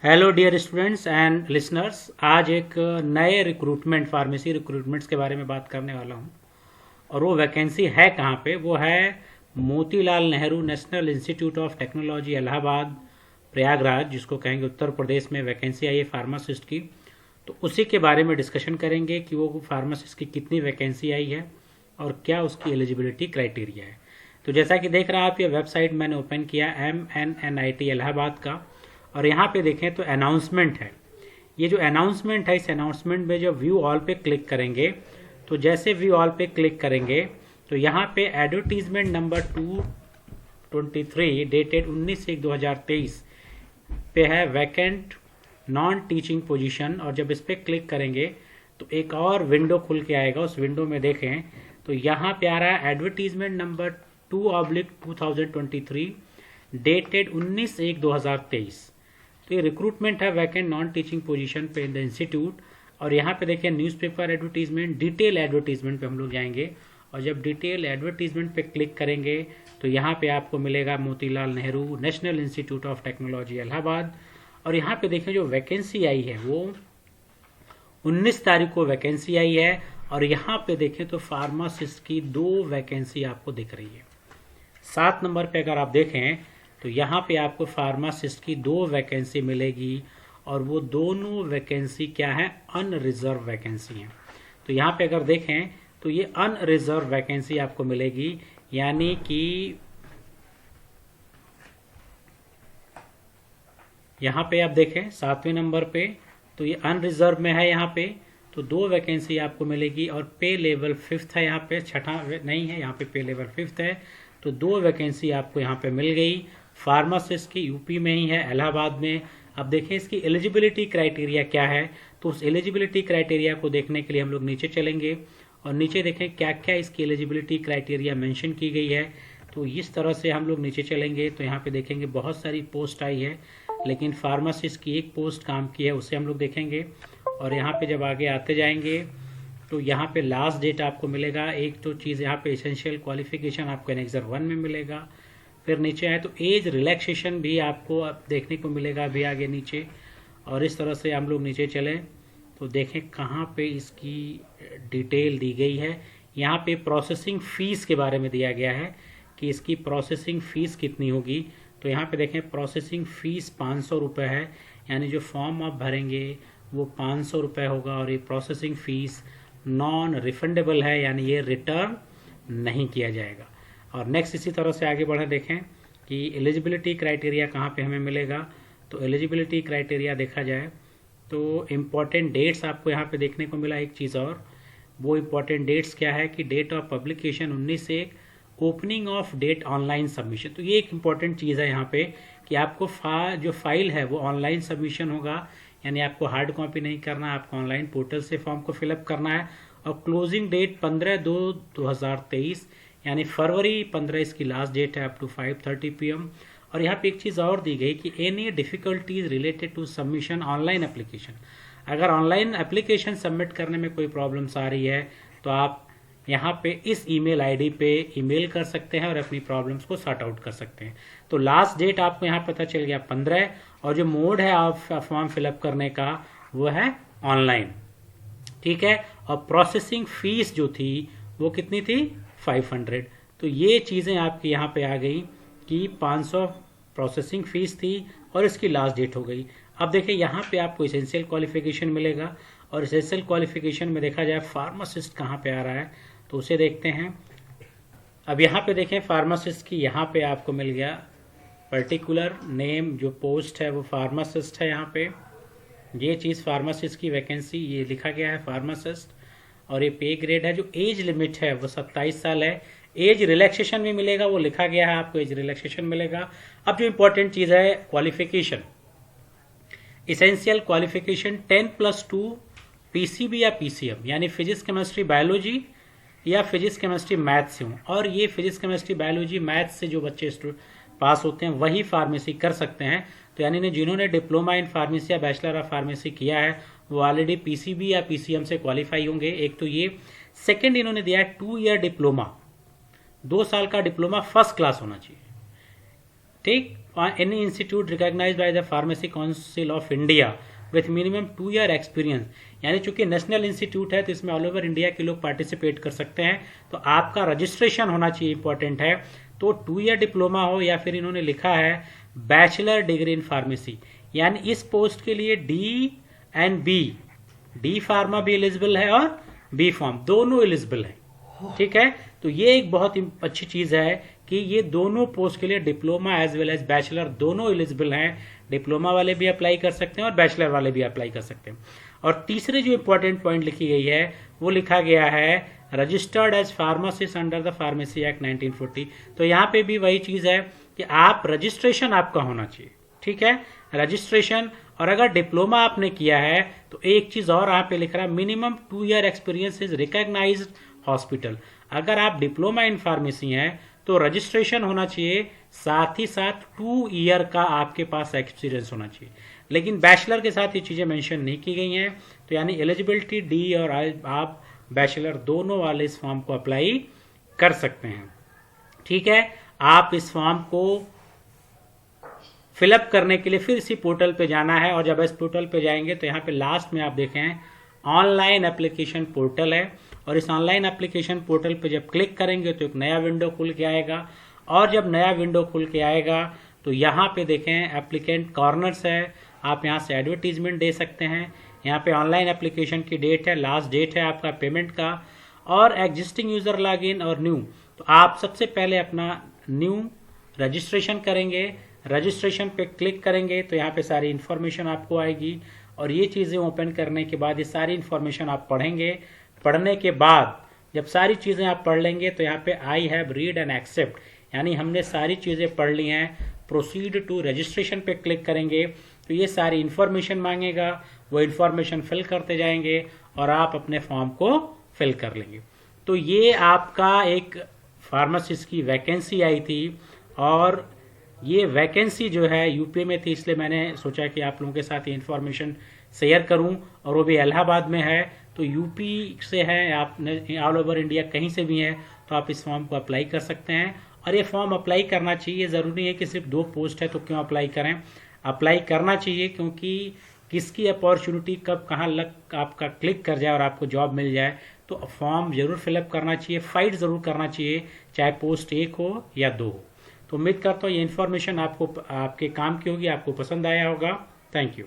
Hello dear students and listeners. आज एक नए फार्मेसी रिक्रूटमेंट्स के बारे में बात करने वाला हूं। और वो वैकेंसी है कहाँ पे? वो है Motilal Nehru national institute of technology Allahabad Prayagraj, जिसको कहेंगे उत्तर प्रदेश में वैकेंसी आई है फार्मासिस्ट की। तो उसी के बारे में डिस्कशन करेंगे कि वो फार्मासिस्ट की कितनी वैकेंसी आई है और क्या उसकी एलिजिबिलिटी क्राइटेरिया है। तो जैसा कि देख रहे हैं आप, ये वेबसाइट मैंने ओपन किया MNNIT इलाहाबाद का, और यहाँ पे देखें तो अनाउंसमेंट है। ये जो अनाउंसमेंट है, इस अनाउंसमेंट में जब व्यू ऑल पे क्लिक करेंगे, तो जैसे व्यू ऑल पे क्लिक करेंगे तो यहाँ पे एडवर्टीजमेंट नंबर 223 डेटेड 19/1/2023 पे है वैकेंट नॉन टीचिंग पोजीशन। और जब इस पर क्लिक करेंगे तो एक और विंडो खुल के आएगा। उस विंडो में देखें तो यहाँ पे आ रहा है एडवर्टीजमेंट नंबर 2/2023 डेटेड 19/1/2023। तो ये रिक्रूटमेंट है वैकेंट नॉन टीचिंग पोजीशन पे इन द इंस्टीट्यूट। और यहाँ पे देखिए न्यूज़पेपर एडवर्टीजमेंट, डिटेल एडवर्टीजमेंट पे हम लोग जाएंगे। और जब डिटेल एडवर्टीजमेंट पे क्लिक करेंगे तो यहाँ पे आपको मिलेगा Motilal Nehru national institute of technology Allahabad. और यहाँ पे देखें जो वैकेंसी आई है वो 19 तारीख को वैकेंसी आई है। और यहाँ पे देखें तो फार्मासिस्ट की 2 वैकेंसी आपको दिख रही है। 7 नंबर पे अगर आप देखें तो यहाँ पे आपको फार्मासिस्ट की 2 वैकेंसी मिलेगी। और वो दोनों वैकेंसी क्या है? अनरिजर्व वैकेंसी हैं। तो यहाँ पे अगर देखें तो ये अनरिजर्व वैकेंसी आपको मिलेगी, यानी कि यहाँ पे आप देखें 7वें नंबर पे तो ये अनरिजर्व में है। यहाँ पे तो 2 वैकेंसी आपको मिलेगी। और पे लेवल 5th है, यहाँ पे 6ठा नहीं है, यहाँ पे लेवल 5th है। तो 2 वैकेंसी आपको यहाँ पे मिल गई। फार्मासिस्ट की यूपी में ही है, इलाहाबाद में। अब देखें इसकी एलिजिबिलिटी क्राइटेरिया क्या है। तो उस एलिजिबिलिटी क्राइटेरिया को देखने के लिए हम लोग नीचे चलेंगे और नीचे देखें क्या क्या इसकी एलिजिबिलिटी क्राइटेरिया मेंशन की गई है। तो इस तरह से हम लोग नीचे चलेंगे तो यहाँ पे देखेंगे बहुत सारी पोस्ट आई है, लेकिन फार्मासिस्ट की एक पोस्ट काम की है, उसे हम लोग देखेंगे। और यहाँ पे जब आगे आते जाएंगे तो यहाँ पे लास्ट डेट आपको मिलेगा। एक तो चीज़ यहाँ पे एसेंशियल क्वालिफिकेशन आपको एनेक्सर 1 में मिलेगा। फिर नीचे आए तो एज रिलैक्सेशन भी आपको अब देखने को मिलेगा अभी आगे नीचे। और इस तरह से हम लोग नीचे चलें तो देखें कहाँ पे इसकी डिटेल दी गई है। यहाँ पे प्रोसेसिंग फ़ीस के बारे में दिया गया है कि इसकी प्रोसेसिंग फ़ीस कितनी होगी। तो यहाँ पे देखें प्रोसेसिंग फ़ीस 500 रुपये है, यानी जो फॉर्म आप भरेंगे वो 500 रुपये होगा। और ये प्रोसेसिंग फ़ीस नॉन रिफंडेबल है, यानी ये रिटर्न नहीं किया जाएगा। और नेक्स्ट इसी तरह से आगे बढ़े देखें कि एलिजिबिलिटी क्राइटेरिया कहाँ पे हमें मिलेगा। तो एलिजिबिलिटी क्राइटेरिया देखा जाए तो इम्पॉर्टेंट डेट्स आपको यहाँ पे देखने को मिला। एक चीज़ और, वो इम्पॉर्टेंट डेट्स क्या है कि date of publication 19/1, opening of date online submission. तो ये एक इम्पॉर्टेंट चीज़ है यहाँ पे कि आपको जो फाइल है वो ऑनलाइन सबमिशन होगा, यानी आपको हार्ड कॉपी नहीं करना है, आपको ऑनलाइन पोर्टल से फॉर्म को फिलअप करना है। और क्लोजिंग डेट 15/2/2023, यानी फरवरी 15 इसकी लास्ट डेट है, अप टू 5:30 PM। और यहाँ पे एक चीज़ और दी गई कि any difficulties related to submission online application. अगर ऑनलाइन एप्लीकेशन सबमिट करने में कोई प्रॉब्लम्स आ रही है तो आप यहाँ पे इस ईमेल आईडी पे ईमेल कर सकते हैं और अपनी प्रॉब्लम्स को सॉर्ट आउट कर सकते हैं। तो लास्ट डेट आपको यहाँ पता चल गया 15। और जो मोड है आप फॉर्म फिलअप करने का वो है ऑनलाइन, ठीक है। और प्रोसेसिंग फीस जो थी वो कितनी थी? 500। तो ये चीज़ें आपकी यहाँ पे आ गई कि 500 प्रोसेसिंग फीस थी और इसकी लास्ट डेट हो गई। अब देखिए यहाँ पे आपको एसेंशियल क्वालिफिकेशन मिलेगा। और एसेंशियल क्वालिफिकेशन में देखा जाए फार्मासिस्ट कहाँ पे आ रहा है तो उसे देखते हैं। अब यहाँ पे देखें फार्मासिस्ट की यहाँ पे आपको मिल गया पर्टिकुलर नेम, जो पोस्ट है वो फार्मासिस्ट है। यहाँ पे ये चीज़ फार्मासिस्ट की वैकेंसी ये लिखा गया है फार्मासिस्ट। और ये पे ग्रेड है। जो एज लिमिट है वो 27 साल है। एज रिलैक्सेशन भी मिलेगा, वो लिखा गया है, आपको एज रिलैक्सेशन मिलेगा। अब जो इंपॉर्टेंट चीज़ है क्वालिफिकेशन, इसेंशियल क्वालिफिकेशन 10+2 PCB या PCM, यानी फिजिक्स केमिस्ट्री बायोलॉजी या फिजिक्स केमिस्ट्री मैथ से हूँ। और ये फिजिक्स केमिस्ट्री बायोलॉजी मैथ से जो बच्चे पास होते हैं वही फार्मेसी कर सकते हैं। तो यानी जिन्होंने डिप्लोमा इन फार्मेसी या बैचलर ऑफ फार्मेसी किया है वो ऑलरेडी PCB या PCM से क्वालिफाई होंगे। एक तो ये। सेकंड इन्होंने दिया है 2 ईयर डिप्लोमा, 2 साल का डिप्लोमा फर्स्ट क्लास होना चाहिए, ठीक। any institute recognized by the Pharmacy Council of India with minimum 2 year experience, यानी चूंकि नेशनल इंस्टीट्यूट है तो इसमें ऑल ओवर इंडिया के लोग पार्टिसिपेट कर सकते हैं, तो आपका रजिस्ट्रेशन होना चाहिए, इंपॉर्टेंट है। तो 2 ईयर डिप्लोमा हो या फिर इन्होंने लिखा है बैचलर डिग्री इन फार्मेसी, यानी इस पोस्ट के लिए D and B, D pharma भी एलिजिबल है और बी फार्म दोनों एलिजिबल है, ठीक है। तो ये एक बहुत अच्छी चीज है कि ये दोनों पोस्ट के लिए diploma as well as bachelor दोनों एलिजिबल हैं। डिप्लोमा वाले भी अप्लाई कर सकते हैं और बैचलर वाले भी अप्लाई कर सकते हैं। और तीसरे जो इंपॉर्टेंट पॉइंट लिखी गई है वो लिखा गया है registered as pharmacist under the pharmacy act 1940। तो यहाँ पे भी वही चीज है कि आप रजिस्ट्रेशन आपका होना चाहिए, ठीक है, रजिस्ट्रेशन। और अगर डिप्लोमा आपने किया है तो एक चीज और यहाँ पे लिख रहा है minimum 2 year experience is recognised hospital. अगर आप डिप्लोमा इन फार्मेसी हैं तो रजिस्ट्रेशन होना चाहिए, साथ ही साथ 2 ईयर का आपके पास एक्सपीरियंस होना चाहिए। लेकिन बैचलर के साथ ये चीजें मेंशन नहीं की गई हैं, तो यानी एलिजिबिलिटी डी और आप बैचलर दोनों वाले इस फॉर्म को अप्लाई कर सकते हैं, ठीक है। आप इस फॉर्म को फिलअप करने के लिए फिर इसी पोर्टल पे जाना है, और जब इस पोर्टल पे जाएंगे तो यहाँ पे लास्ट में आप देखें ऑनलाइन एप्लीकेशन पोर्टल है, और इस ऑनलाइन एप्लीकेशन पोर्टल पे जब क्लिक करेंगे तो एक नया विंडो खुल के आएगा। और जब नया विंडो खुल के आएगा तो यहाँ पे देखें एप्लीकेंट कॉर्नर्स है, आप यहाँ से एडवर्टीजमेंट दे सकते हैं। यहाँ पे ऑनलाइन एप्लीकेशन की डेट है, लास्ट डेट है आपका पेमेंट का, और एग्जिस्टिंग यूजर लॉगिन और न्यू। तो आप सबसे पहले अपना न्यू रजिस्ट्रेशन करेंगे, रजिस्ट्रेशन पे क्लिक करेंगे तो यहाँ पे सारी इन्फॉर्मेशन आपको आएगी, और ये चीज़ें ओपन करने के बाद ये सारी इन्फॉर्मेशन आप पढ़ेंगे। पढ़ने के बाद जब सारी चीज़ें आप पढ़ लेंगे तो यहाँ पे I have read and accept, यानी हमने सारी चीज़ें पढ़ ली हैं, प्रोसीड टू रजिस्ट्रेशन पे क्लिक करेंगे तो ये सारी इन्फॉर्मेशन मांगेगा, वो इन्फॉर्मेशन फिल करते जाएंगे और आप अपने फॉर्म को फिल कर लेंगे। तो ये आपका एक फार्मासिस्ट की वैकेंसी आई थी, और ये वैकेंसी जो है यूपी में थी, इसलिए मैंने सोचा कि आप लोगों के साथ ये इन्फॉर्मेशन शेयर करूं, और वो भी इलाहाबाद में है। तो यूपी से है, आप ऑल ओवर इंडिया कहीं से भी हैं तो आप इस फॉर्म को अप्लाई कर सकते हैं। और ये फॉर्म अप्लाई करना चाहिए, ज़रूरी है कि सिर्फ 2 पोस्ट है तो क्यों अप्लाई करें, अप्लाई करना चाहिए, क्योंकि किसकी अपॉर्चुनिटी कब कहाँ लग आपका क्लिक कर जाए और आपको जॉब मिल जाए। तो फॉर्म जरूर फिलअप करना चाहिए, फाइट ज़रूर करना चाहिए, चाहे पोस्ट 1 हो या 2 हो। तो उम्मीद करता हूँ ये इन्फॉर्मेशन आपको आपके काम की होगी, आपको पसंद आया होगा। Thank you.